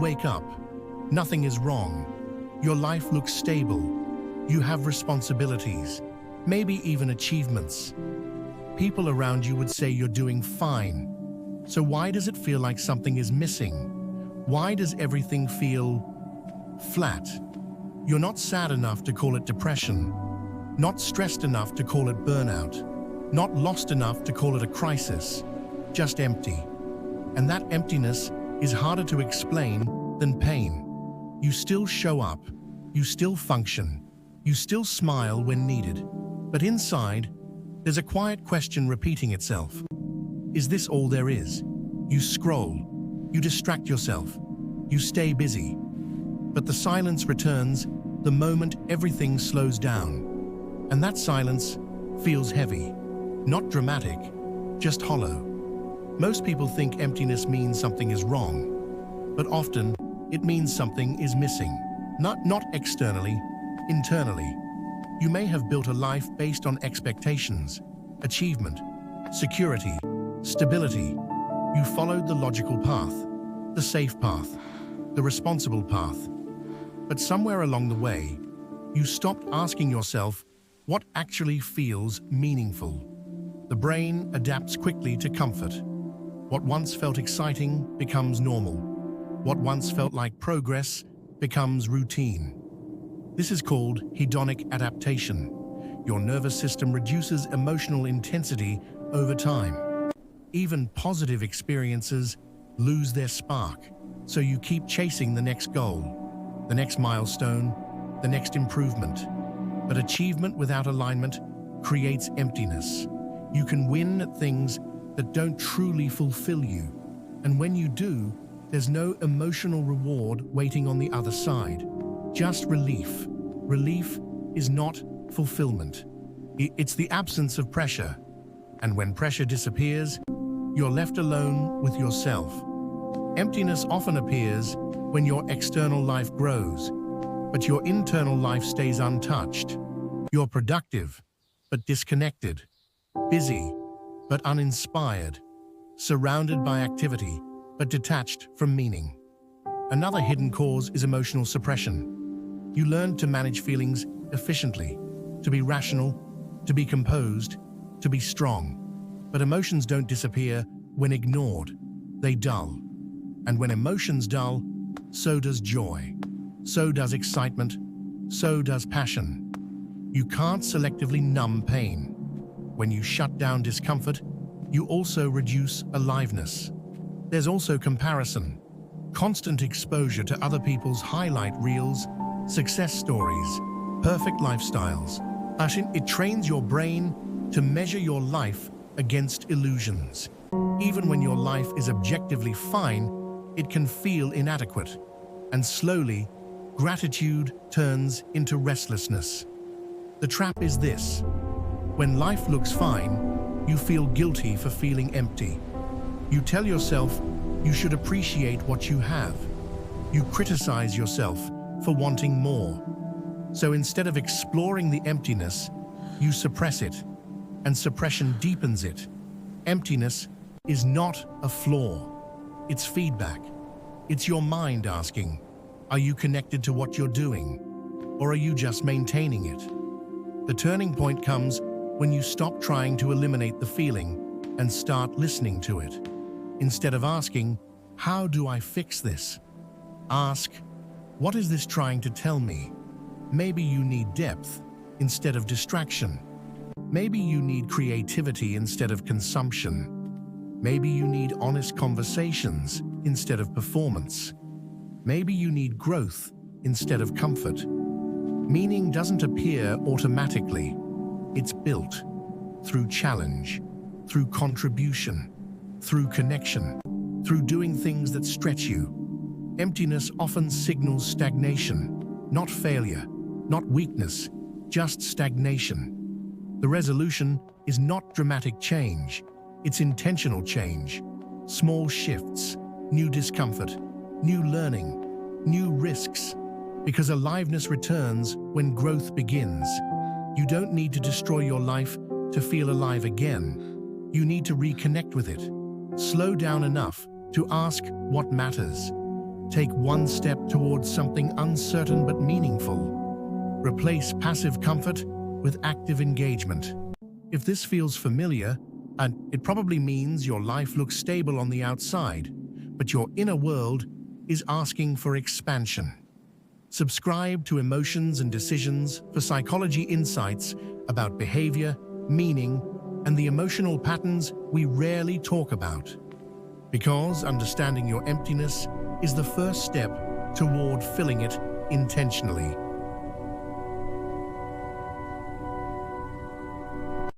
wake up. Nothing is wrong. Your life looks stable. You have responsibilities, maybe even achievements. People around you would say you're doing fine. So why does it feel like something is missing? Why does everything feel flat? You're not sad enough to call it depression, not stressed enough to call it burnout, not lost enough to call it a crisis, just empty. And that emptiness is harder to explain than pain. You still show up, you still function, you still smile when needed. But inside, there's a quiet question repeating itself. Is this all there is? You scroll, you distract yourself, you stay busy. But the silence returns the moment everything slows down. And that silence feels heavy, not dramatic, just hollow. Most people think emptiness means something is wrong, but often it means something is missing. Not externally, internally. You may have built a life based on expectations, achievement, security, stability. You followed the logical path, the safe path, the responsible path. But somewhere along the way, you stopped asking yourself what actually feels meaningful. The brain adapts quickly to comfort. What once felt exciting becomes normal. What once felt like progress becomes routine. This is called hedonic adaptation. Your nervous system reduces emotional intensity over time. Even positive experiences lose their spark, so you keep chasing the next goal, the next milestone, the next improvement. But achievement without alignment creates emptiness. You can win at things that don't truly fulfill you. And when you do, there's no emotional reward waiting on the other side. Just relief. Relief is not fulfillment. It's the absence of pressure. And when pressure disappears, you're left alone with yourself. Emptiness often appears when your external life grows, but your internal life stays untouched. You're productive, but disconnected, busy, but uninspired, surrounded by activity, but detached from meaning. Another hidden cause is emotional suppression. You learn to manage feelings efficiently, to be rational, to be composed, to be strong. But emotions don't disappear when ignored. They dull. And when emotions dull, so does joy. So does excitement. So does passion. You can't selectively numb pain. When you shut down discomfort, you also reduce aliveness. There's also comparison. Constant exposure to other people's highlight reels, success stories, perfect lifestyles. It trains your brain to measure your life against illusions. Even when your life is objectively fine, it can feel inadequate. And slowly, gratitude turns into restlessness. The trap is this. When life looks fine, you feel guilty for feeling empty. You tell yourself you should appreciate what you have. You criticize yourself for wanting more. So instead of exploring the emptiness, you suppress it, and suppression deepens it. Emptiness is not a flaw. It's feedback. It's your mind asking, are you connected to what you're doing, or are you just maintaining it? The turning point comes when you stop trying to eliminate the feeling and start listening to it. Instead of asking, how do I fix this? Ask, what is this trying to tell me? Maybe you need depth instead of distraction. Maybe you need creativity instead of consumption. Maybe you need honest conversations instead of performance. Maybe you need growth instead of comfort. Meaning doesn't appear automatically. It's built through challenge, through contribution, through connection, through doing things that stretch you. Emptiness often signals stagnation, not failure, not weakness, just stagnation. The resolution is not dramatic change, it's intentional change. Small shifts, new discomfort, new learning, new risks. Because aliveness returns when growth begins. You don't need to destroy your life to feel alive again. You need to reconnect with it. Slow down enough to ask what matters. Take one step towards something uncertain but meaningful. Replace passive comfort with active engagement. If this feels familiar, and it probably means your life looks stable on the outside, but your inner world is asking for expansion. Subscribe to Emotions and Decisions for psychology insights about behavior, meaning, and the emotional patterns we rarely talk about. Because understanding your emptiness is the first step toward filling it intentionally.